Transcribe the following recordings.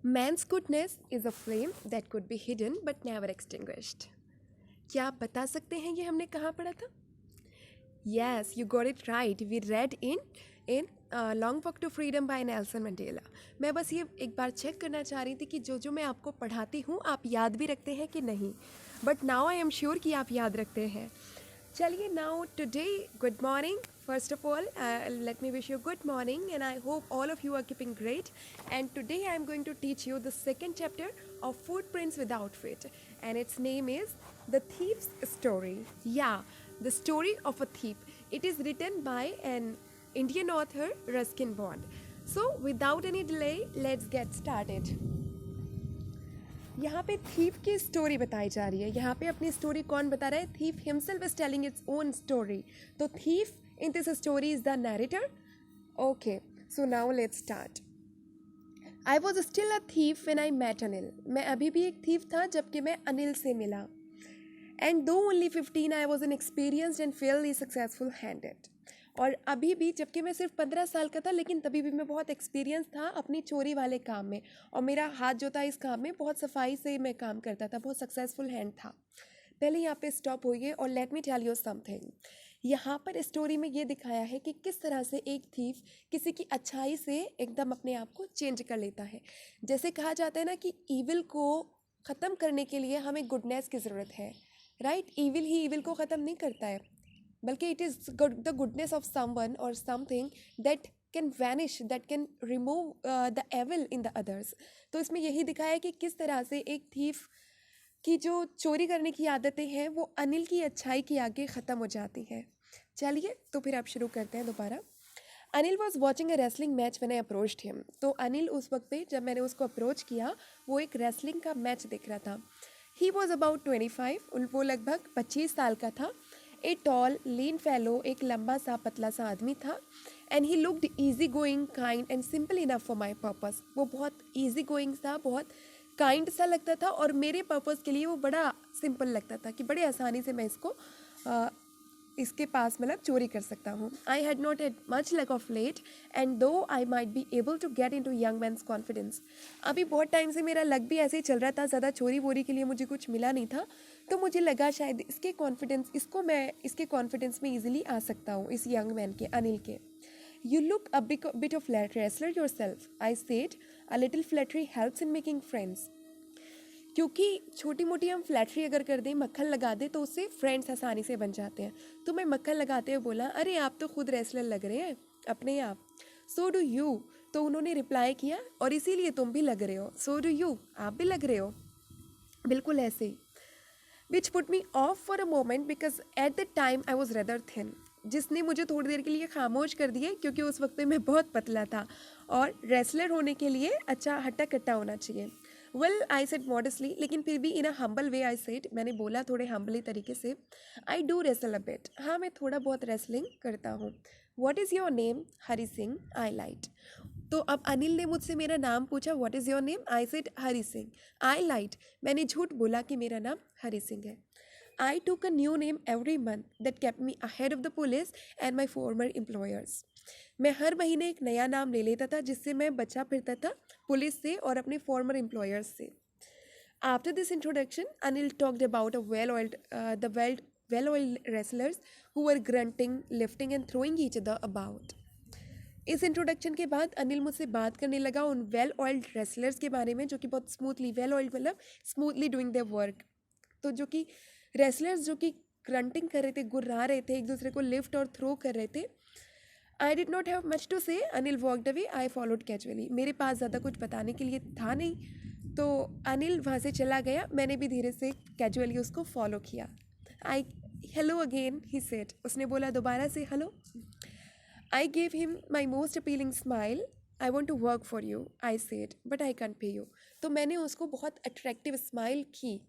Man's goodness is a flame that could be hidden but never extinguished. क्या आप बता सकते हैं ये हमने कहाँ पढ़ा था? Yes, you got it right. We read in Long Walk to Freedom by Nelson Mandela. मैं बस ये एक बार चेक करना चाह रही थी कि जो मैं आपको पढ़ाती हूँ आप याद भी रखते हैं कि नहीं. But now I am sure कि आप याद रखते हैं. चलिए now today good morning. First of all, let me wish you good morning and I hope all of you are keeping great. And today I am going to teach you the second chapter of Footprints Without Feet. And its name is The Thief's Story. Yeah, the story of a thief. It is written by an Indian author, Ruskin Bond. So without any delay, let's get started. यहाँ पे thief की story बताई जा रही है. यहाँ पे अपनी स्टोरी कौन बता रहा है? Thief himself is telling its own story. तो thief in this story is the narrator. Okay, so now let's start. I was still a thief when I met Anil. मैं अभी भी एक थीफ था जबकि मैं अनिल से मिला. एंड दो only 15 I was an experienced and Fairlie successful handed. और अभी भी जबकि मैं सिर्फ 15 साल का था लेकिन तभी भी मैं बहुत एक्सपीरियंस था अपनी चोरी वाले काम में. और मेरा हाथ जो था इस काम में बहुत सफाई से मैं काम करता था. बहुत सक्सेसफुल हैंड था. पहले यहाँ पे स्टॉप होइए और let me tell you something. यहाँ पर स्टोरी में ये दिखाया है कि किस तरह से एक थीफ किसी की अच्छाई से एकदम अपने आप को चेंज कर लेता है. जैसे कहा जाता है ना कि ईविल को ख़त्म करने के लिए हमें गुडनेस की ज़रूरत है. राइट, ईविल ही ईविल को ख़त्म नहीं करता है बल्कि it is the goodness of someone और something that can vanish, that can remove the evil in the others. तो इसमें यही दिखाया है कि किस तरह से एक थीफ की जो चोरी करने की आदतें हैं वो अनिल की अच्छाई के आगे ख़त्म हो जाती हैं. चलिए तो फिर आप शुरू करते हैं दोबारा. Anil was watching A wrestling match when I approached him. तो अनिल उस वक्त पे जब मैंने उसको अप्रोच किया वो एक रेसलिंग का मैच देख रहा था. He was about 25. वो लगभग 25 साल का था. ए टॉल लीन फेलो, एक लंबा सा पतला सा आदमी था. And he looked easy going, kind and simple enough for my purpose. वो बहुत ईजी गोइंग था, बहुत काइंड सा लगता था और मेरे पर्पज़ के लिए वो बड़ा सिंपल लगता था कि बड़े आसानी से मैं इसके पास मतलब चोरी कर सकता हूँ. I had not had much luck of late and though I might be able to get into young man's confidence. अभी बहुत टाइम से मेरा लक भी ऐसे ही चल रहा था. ज़्यादा चोरी वोरी के लिए मुझे कुछ मिला नहीं था. तो मुझे लगा शायद इसके कॉन्फिडेंस में ईजिली आ सकता हूँ, इस यंग मैन के, अनिल के. You look a bit of wrestler your self, I said. A little flattery helps in making friends. क्योंकि छोटी मोटी हम फ्लैटरी अगर कर दें, मक्खन लगा दें तो उससे फ्रेंड्स आसानी से बन जाते हैं. तो मैं मक्खन लगाते हुए बोला, अरे आप तो खुद रेसलर लग रहे हैं अपने आप. So do you. तो उन्होंने रिप्लाई किया, और इसीलिए तुम भी लग रहे हो. सो डू यू, आप भी लग रहे हो. बिल्कुल ऐसे ही. Which put me off for a moment because at the time I was rather thin. जिसने मुझे थोड़ी देर के लिए खामोश कर दिया क्योंकि उस वक्त मैं बहुत पतला था और रेसलर होने के लिए अच्छा हट्टा कट्टा होना चाहिए. वेल आई सेड मॉडेस्टली, लेकिन फिर भी इन a humble way I said, मैंने बोला थोड़े हम्बली तरीके से, I do wrestle a bit. हाँ, मैं थोड़ा बहुत रेसलिंग करता हूँ. What is your name? Hari Singh. I light. तो अब अनिल ने मुझसे मेरा नाम पूछा, what is your name? I said Hari Singh. I light. मैंने झूठ बोला कि मेरा नाम हरी सिंह है. आई टूक a new name every month that kept me ahead of the police and my farmer employers. मैं हर महीने एक नया नाम ले लेता था जिससे मैं बचा फिरता था पुलिस से और अपने फॉर्मर एम्प्लॉयर्स से. After this introduction Anil talked about well oiled wrestlers who were grunting, lifting and throwing each other about. इस इंट्रोडक्शन के बाद अनिल मुझसे बात करने लगा उन वेल ऑइल्ड रेसलर्स के बारे में जो कि बहुत स्मूथली, वेल ऑइल्ड मतलब स्मूथली डूइंग देयर वर्क. तो जो कि रेसलर्स जो कि ग्रंटिंग कर रहे थे, गुर्रा रहे थे, एक दूसरे को लिफ्ट और थ्रो कर रहे थे. I did not have much to say. Anil walked away. I followed casually. मेरे पास ज़्यादा कुछ बताने के लिए था नहीं तो अनिल वहाँ से चला गया. मैंने भी धीरे से कैजुअली उसको फॉलो किया. I hello again he said. उसने बोला दोबारा से hello. I gave him my most appealing smile. I want to work for you, I said, but I can't pay you. तो मैंने उसको बहुत अट्रैक्टिव स्माइल की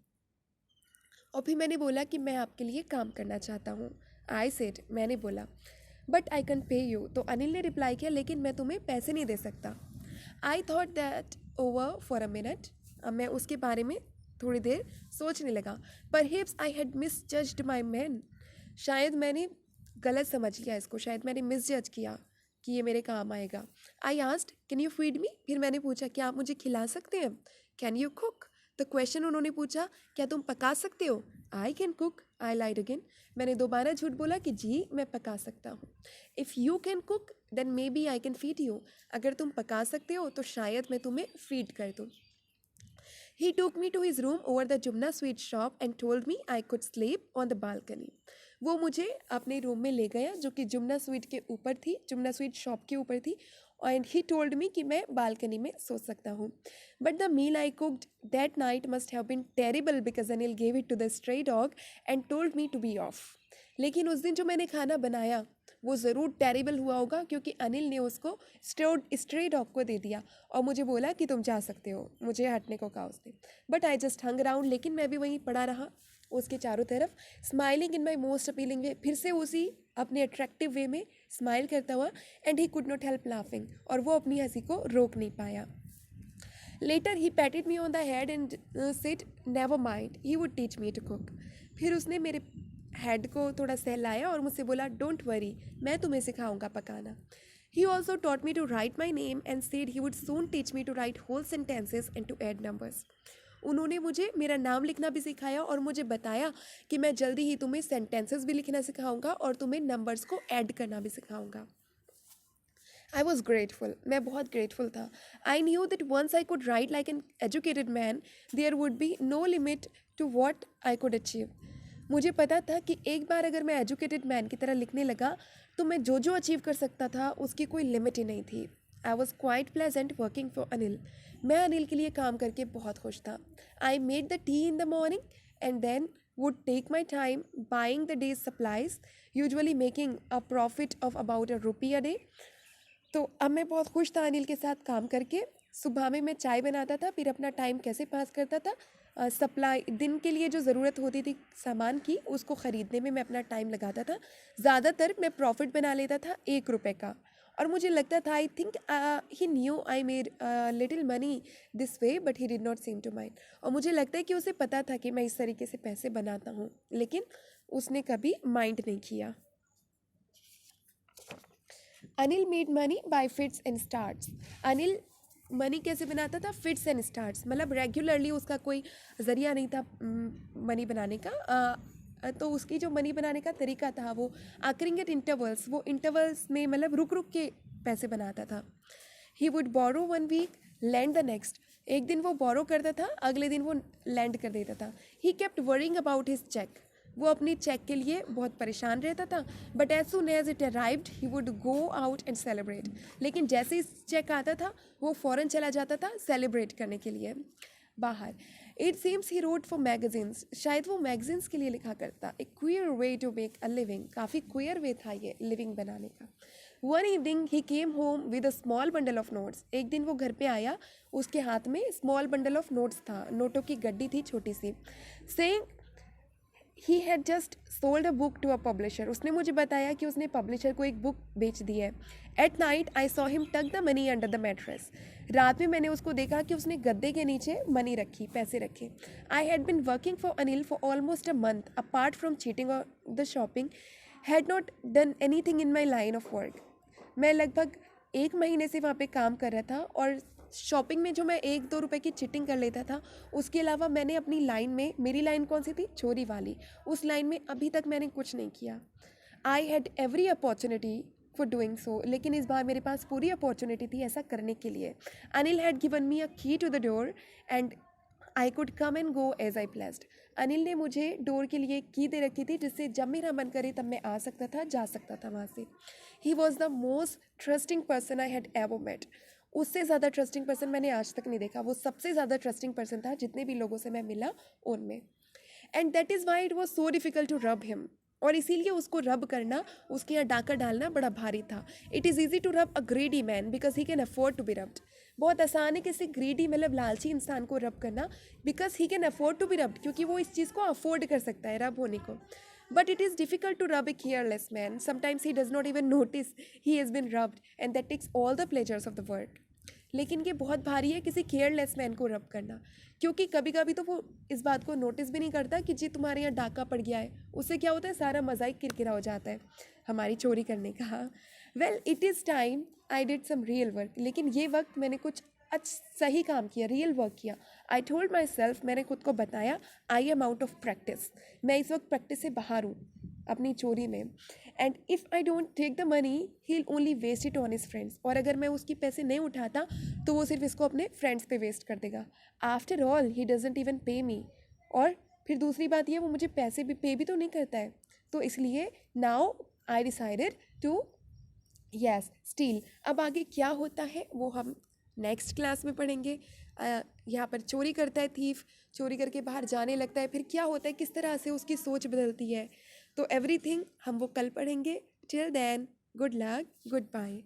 और फिर मैंने बोला कि मैं आपके लिए काम करना चाहता हूँ. आई सेड, मैंने बोला, but I can pay you. तो अनिल ने रिप्लाई किया, लेकिन मैं तुम्हें पैसे नहीं दे सकता. I thought that over for a minute. अब मैं उसके बारे में थोड़ी देर सोचने लगा. Perhaps I had misjudged my man. शायद मैंने गलत समझ लिया इसको, शायद मैंने मिसजज किया कि ये मेरे काम आएगा। I asked can you feed me, फिर मैंने पूछा क्या आप मुझे खिला सकते हैं। Can you cook, the question उन्होंने पूछा क्या तुम पका सकते हो। I can cook, I lied again, मैंने दोबारा झूठ बोला कि जी मैं पका सकता हूँ। If you can cook then maybe I can feed you, अगर तुम पका सकते हो तो शायद मैं तुम्हें फीड कर दूँ। He took me to his room over the Jumna sweet shop and told me I could sleep on the balcony. वो मुझे अपने रूम में ले गया जो कि जुमना स्वीट के ऊपर थी, जुमना स्वीट शॉप के ऊपर थी, एंड ही टोल्ड मी कि मैं बालकनी में सो सकता हूँ। But the meal I cooked that night must have been terrible because Anil gave it to the stray dog and told me to be off. लेकिन उस दिन जो मैंने खाना बनाया वो ज़रूर टेरिबल हुआ होगा क्योंकि अनिल ने उसको स्ट्रे डॉग को दे दिया और मुझे बोला कि तुम जा सकते हो, मुझे हटने को कहा उसने। But I just hung around, लेकिन मैं भी वहीं पड़ा रहा उसके चारों तरफ, smiling in my most appealing way, फिर से उसी अपने अट्रैक्टिव वे में स्माइल करता हुआ, and he could not help laughing, और वो अपनी हंसी को रोक नहीं पाया। Later he patted me on the head and said never mind he would teach me to cook. फिर उसने मेरे हेड को थोड़ा सहलाया और मुझसे बोला डोंट वरी, मैं तुम्हें सिखाऊंगा पकाना। He also taught me to write my name and said he would soon teach me to write whole sentences and to add numbers. उन्होंने मुझे मेरा नाम लिखना भी सिखाया और मुझे बताया कि मैं जल्दी ही तुम्हें सेंटेंसेस भी लिखना सिखाऊंगा और तुम्हें नंबर्स को ऐड करना भी सिखाऊंगा। आई वॉज ग्रेटफुल, मैं बहुत ग्रेटफुल था। I knew that once I could write like an educated man there would be no limit to what I could achieve. मुझे पता था कि एक बार अगर मैं एजुकेटेड मैन की तरह लिखने लगा तो मैं जो जो अचीव कर सकता था उसकी कोई लिमिट ही नहीं थी। I was quite pleasant working for Anil, मैं अनिल के लिए काम करके बहुत खुश था। I made the tea in the morning and then would take my time buying the day's supplies, usually making a profit of about ₹1 a day. तो अब मैं बहुत खुश था अनिल के साथ काम करके। सुबह में मैं चाय बनाता था, फिर अपना टाइम कैसे पास करता था, सप्लाई दिन के लिए जो ज़रूरत होती थी सामान की उसको ख़रीदने में मैं अपना टाइम लगाता था। ज़्यादातर मैं प्रॉफिट बना लेता था ₹1 का, और मुझे लगता था I think he knew I made little money this way but he did not seem to mind. और मुझे लगता है कि उसे पता था कि मैं इस तरीके से पैसे बनाता हूँ, लेकिन उसने कभी माइंड नहीं किया। Anil made money by fits and starts. Anil money कैसे बनाता था? फिट्स एंड स्टार्ट्स, मतलब रेगुलरली उसका कोई ज़रिया नहीं था मनी बनाने का। तो उसकी जो मनी बनाने का तरीका था वो आकरिंग एट इंटरवल्स, वो इंटरवल्स में मतलब रुक रुक के पैसे बनाता था। He would borrow 1 week lend the next, एक दिन वो बोरो करता था, अगले दिन वो लैंड कर देता था। He kept worrying about his cheque, वो अपनी चेक के लिए बहुत परेशान रहता था। But as soon as it arrived he would go out and celebrate, लेकिन जैसे ही चेक आता था वो फ़ौरन चला जाता था सेलिब्रेट करने के लिए बाहर। It seems he wrote for magazines, शायद वो मैगजीन्स के लिए लिखा करता। A queer way to make a living, काफ़ी क्वियर वे था ये लिविंग बनाने का। One evening he came home with a small bundle of notes, एक दिन वो घर पे आया, उसके हाथ में स्मॉल बंडल ऑफ नोट्स था, नोटों की गड्डी थी छोटी सी। Saying he had just sold a book to a publisher, उसने मुझे बताया कि उसने पब्लिशर को एक बुक बेच दी है। At night I saw him tuck the money under the mattress, रात में मैंने उसको देखा कि उसने गद्दे के नीचे मनी रखी, पैसे रखे। I had been working for Anil for almost a month, apart from cheating और the shopping had not done anything in my line of work. मैं लगभग 1 महीने से वहाँ पे काम कर रहा था, और शॉपिंग में जो मैं 1-2 रुपए की चिटिंग कर लेता था, उसके अलावा मैंने अपनी लाइन में, मेरी लाइन कौन सी थी? चोरी वाली, उस लाइन में अभी तक मैंने कुछ नहीं किया। I had every opportunity for doing so, लेकिन इस बार मेरे पास पूरी अपॉर्चुनिटी थी ऐसा करने के लिए। Anil had given me a key to the door and I could come and go as I pleased. Anil ने मुझे डोर के लिए की दे रखी थी, जिससे जब मेरा मन करे तब मैं आ सकता था, जा सकता था वहाँ से। He was the most trusting person I had ever met, उससे ज़्यादा ट्रस्टिंग पर्सन मैंने आज तक नहीं देखा, वो सबसे ज़्यादा ट्रस्टिंग पर्सन था जितने भी लोगों से मैं मिला उनमें। And that is why it was so difficult to rob him, और इसीलिए उसको रब करना, उसके यहाँ डाका डालना बड़ा भारी था। It is easy to rob a greedy man because he can afford to be robbed, बहुत आसान है किसी ग्रीडी मतलब लालची इंसान को रब करना, because he can afford to be robbed, क्योंकि वो इस चीज़ को अफोर्ड कर सकता है रब होने को। But it is difficult to rub a careless man. Sometimes he does not even notice he has been rubbed, and that takes all the pleasures of the work. लेकिन ये बहुत भारी है किसी केयरलेस मैन को रब करना, क्योंकि कभी कभी तो वो इस बात को नोटिस भी नहीं करता कि जी तुम्हारे यहाँ डाका पड़ गया है, उससे क्या होता है सारा मज़ा ही किरकिरा हो जाता है हमारी चोरी करने का। Well it is time I did some real work, लेकिन ये वक्त मैंने कुछ सही काम किया, रियल वर्क किया. आई टोल्ड माई सेल्फ, मैंने खुद को बताया, I am out of practice, मैं इस वक्त प्रैक्टिस से बाहर हूँ अपनी चोरी में. And if I don't take the money he will only waste it on his friends, और अगर मैं उसकी पैसे नहीं उठाता तो वो सिर्फ इसको अपने फ्रेंड्स पे वेस्ट कर देगा. After all he doesn't even पे मी, और फिर दूसरी बात ये वो मुझे पैसे भी पे भी तो नहीं करता है. तो इसलिए now I decided to yes steal. अब आगे क्या होता है वो हम नेक्स्ट क्लास में पढ़ेंगे. यहाँ पर चोरी करता है थीफ, चोरी करके बाहर जाने लगता है, फिर क्या होता है, किस तरह से उसकी सोच बदलती है. तो एवरीथिंग हम वो कल पढ़ेंगे. Till then good luck, good bye.